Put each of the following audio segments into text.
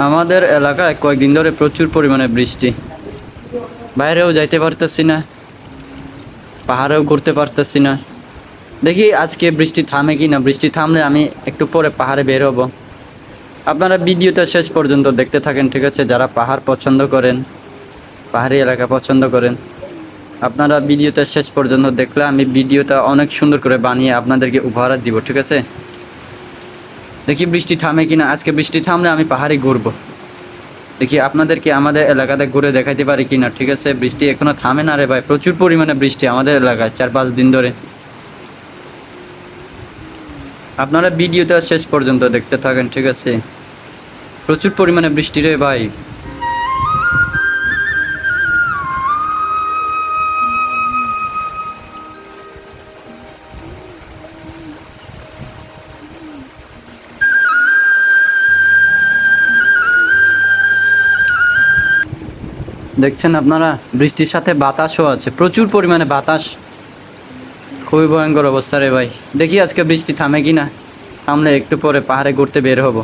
আমাদের এলাকায় কয়েকদিন ধরে প্রচুর পরিমাণে বৃষ্টি। বাইরেও যাইতে পারতেছি না, পাহাড়েও ঘুরতে পারতেছি না। দেখি আজকে বৃষ্টি থামে কি না। বৃষ্টি থামলে আমি একটু পরে পাহাড়ে বের হব। আপনারা ভিডিওটা শেষ পর্যন্ত দেখতে থাকেন, ঠিক আছে? যারা পাহাড় পছন্দ করেন, পাহাড়ি এলাকা পছন্দ করেন, আপনারা ভিডিওটা শেষ পর্যন্ত দেখলে আমি ভিডিওটা অনেক সুন্দর করে বানিয়ে আপনাদেরকে উপহার দিব, ঠিক আছে? দেখি বৃষ্টি থামে কিনা। আজকে বৃষ্টি থামলে আমি পাহাড়ে ঘুরবো। দেখি আপনাদেরকে আমাদের এলাকাতে ঘুরে দেখাইতে পারি কিনা, ঠিক আছে? বৃষ্টি এখনো থামে না রে ভাই, প্রচুর পরিমাণে বৃষ্টি আমাদের এলাকায় 4-5 দিন ধরে। আপনারা ভিডিওটা শেষ পর্যন্ত দেখতে থাকেন, ঠিক আছে? প্রচুর পরিমাণে বৃষ্টি রে ভাই। দেখছেন আপনারা, বৃষ্টির সাথে বাতাসও আছে, প্রচুর পরিমাণে বাতাস। খুবই ভয়ঙ্কর অবস্থা রে ভাই। দেখি আজকে বৃষ্টি থামে কিনা। থামলে একটু পরে পাহাড়ে ঘুরতে বের হব।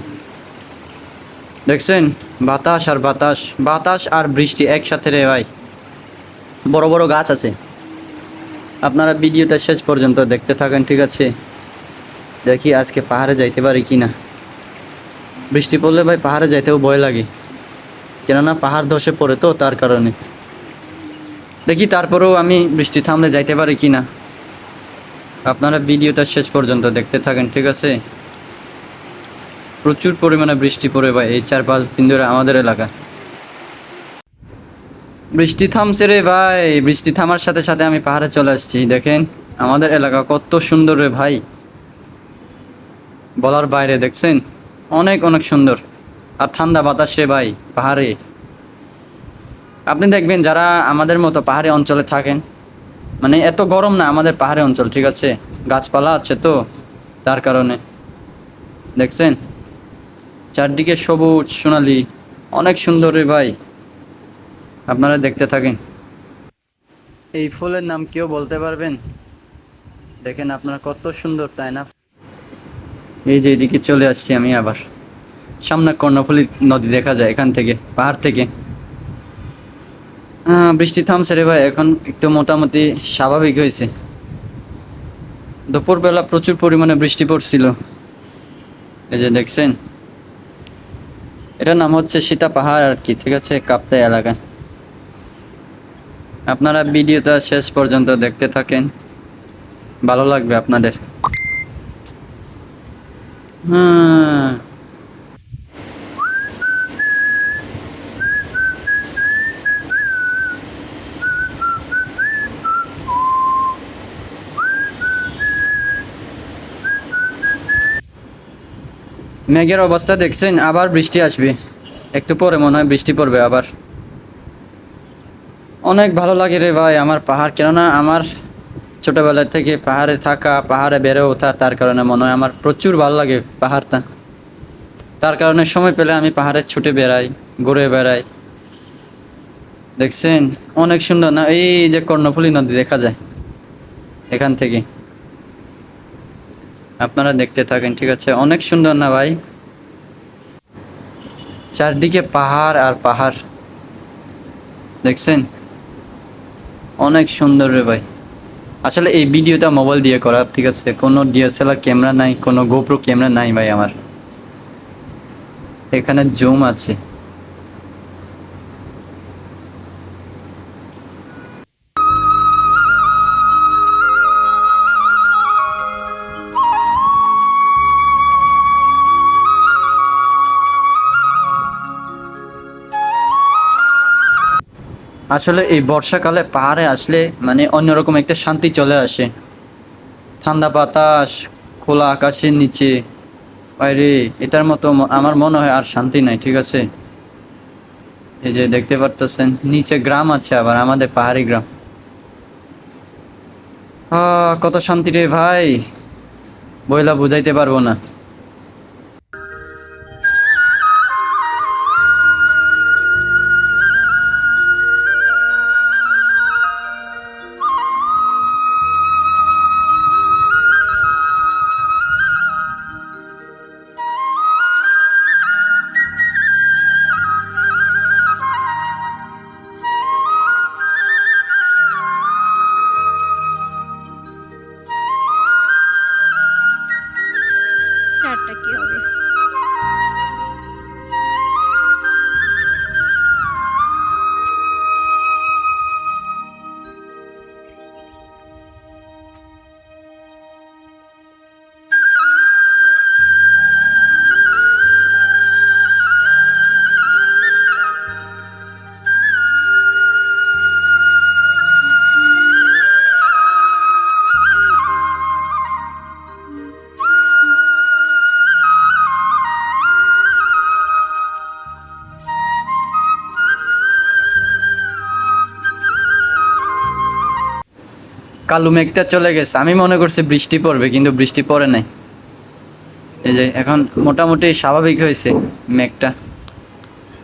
দেখছেন, বাতাস আর বাতাস, বাতাস আর বৃষ্টি একসাথে রে ভাই। বড় বড় গাছ আছে। আপনারা ভিডিওটা শেষ পর্যন্ত দেখতে থাকেন, ঠিক আছে? দেখি আজকে পাহাড়ে যাইতে পারি কি না। বৃষ্টি পড়লে ভাই পাহাড়ে যাইতেও ভয় লাগে, কেননা পাহাড় ধসে পড়ে তো, তার কারণে। দেখি তারপরেও আমি বৃষ্টি থামলে যাইতে পারি কি না। আপনারা ভিডিওটা শেষ পর্যন্ত দেখতে থাকেন, ঠিক আছে? প্রচুর পরিমাণে বৃষ্টি পড়ে ভাই এই 4-5 দিন ধরে আমাদের এলাকা। বৃষ্টি থামছে রে ভাই। বৃষ্টি থামার সাথে সাথে আমি পাহাড়ে চলে আসছি। দেখেন আমাদের এলাকা কত সুন্দর রে ভাই, বলার বাইরে। দেখছেন, অনেক অনেক সুন্দর। আর ঠান্ডা বাতাস রে ভাই পাহাড়ে। আপনি দেখবেন যারা আমাদের মতো পাহাড়ি অঞ্চলে থাকেন, মানে এত গরম না আমাদের পাহাড়ি অঞ্চল, ঠিক আছে? গাছপালা আছে তো, তার কারণে। দেখছেন চারদিকে সবুজ সোনালি, অনেক সুন্দর রে ভাই। আপনারা দেখতে থাকেন। এই ফুলের নাম কেউ বলতে পারবেন? দেখেন আপনারা কত সুন্দর, তাই না? এই যে এদিকে চলে আসছি আমি আবার। সামনে কর্ণফুলী নদী দেখা যায় এখান থেকে, পাহাড় থেকে। বৃষ্টি থামছে রে ভাই, এখন একটু মোটামুটি স্বাভাবিক হয়েছে। দুপুরবেলা প্রচুর পরিমাণে বৃষ্টি পড়ছিল। এই যে দেখছেন, এটার নাম হচ্ছে সীতা পাহাড় আর কি, ঠিক আছে? কাপ্তাই এলাকা। আপনারা ভিডিওটা শেষ পর্যন্ত দেখতে থাকেন, ভালো লাগবে আপনাদের। হ্যাঁ, মেঘের অবস্থা দেখছেন, আবার বৃষ্টি আসবে একটু পরে, মনে হয় বৃষ্টি পড়বে আবার। অনেক ভালো লাগে রে ভাই আমার পাহাড়, কেননা আমার ছোটবেলা থেকে পাহাড়ে থাকা, পাহাড়ে বেড়ে ওঠা, তার কারণে মনে হয় আমার প্রচুর ভালো লাগে পাহাড়টা। তার কারণে সময় পেলে আমি পাহাড়ে ছুটে বেড়াই, ঘুরে বেড়াই। দেখছেন অনেক সুন্দর না? এই যে কর্ণফুলী নদী দেখা যায় এখান থেকে। আপনারা দেখতে থাকেন, ঠিক আছে? অনেক সুন্দর না ভাই? চারদিকে পাহাড় আর পাহাড়। দেখছেন অনেক সুন্দর রে ভাই। আসলে এই ভিডিওটা মোবাইল দিয়ে করা, ঠিক আছে? কোনো ডিএসএলআর ক্যামেরা নাই, কোনো গোপ্রো ক্যামেরা নাই ভাই আমার। এখানে জুম আছে। আসলে এই বর্ষাকালে পাহাড়ে আসলে মানে অন্যরকম একটা শান্তি চলে আসে। ঠান্ডা বাতাস, খোলা আকাশের নিচে, বাইরে, এটার মতো আমার মনে হয় আর শান্তি নাই, ঠিক আছে? এই যে দেখতে পারতেছেন নিচে গ্রাম আছে, আবার আমাদের পাহাড়ি গ্রাম। কত শান্তি রে ভাই, বইলা বুঝাইতে পারবো না। কালো মেঘটা চলে গেছে, আমি মনে করছি বৃষ্টি পড়বে কিন্তু বৃষ্টি পড়ে নাই। এই যে এখন মোটামুটি স্বাভাবিক হয়েছে মেঘটা।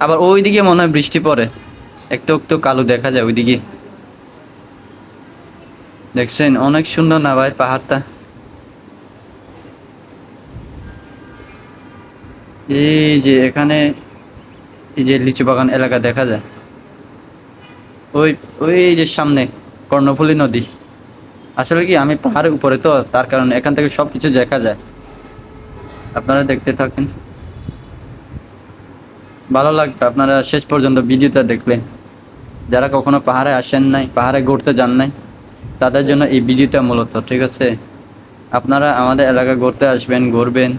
আবার ওইদিকে মনে হয় বৃষ্টি পড়ে, একটু একটু কালো দেখা যায় ওইদিকে। দেখছেন অনেক সুন্দর না ভাই পাহাড়টা? এই যে এখানে এই যে লিচু বাগান এলাকা দেখা যায়, ওই ওই যে সামনে কর্ণফুলী নদী। আসলে কি আমি পাহাড়ের উপরে তো, তার কারণে এখান থেকে সবকিছু দেখা যায়। আপনারা দেখতে থাকেন, ভালো লাগবে আপনারা শেষ পর্যন্ত ভিডিওটা দেখলেন। যারা কখনো পাহাড়ে আসেন নাই, পাহাড়ে ঘুরতে যান নাই, তাদের জন্য এই ভিডিওটা মূলত, ঠিক আছে? আপনারা আমাদের এলাকা ঘুরতে আসবেন, ঘুরবেন।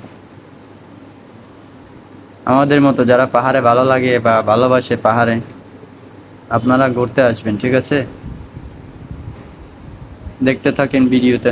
আমাদের মতো যারা পাহাড়ে ভালো লাগে বা ভালোবাসে পাহাড়ে, আপনারা ঘুরতে আসবেন, ঠিক আছে? দেখতে থাকেন ভিডিওতে।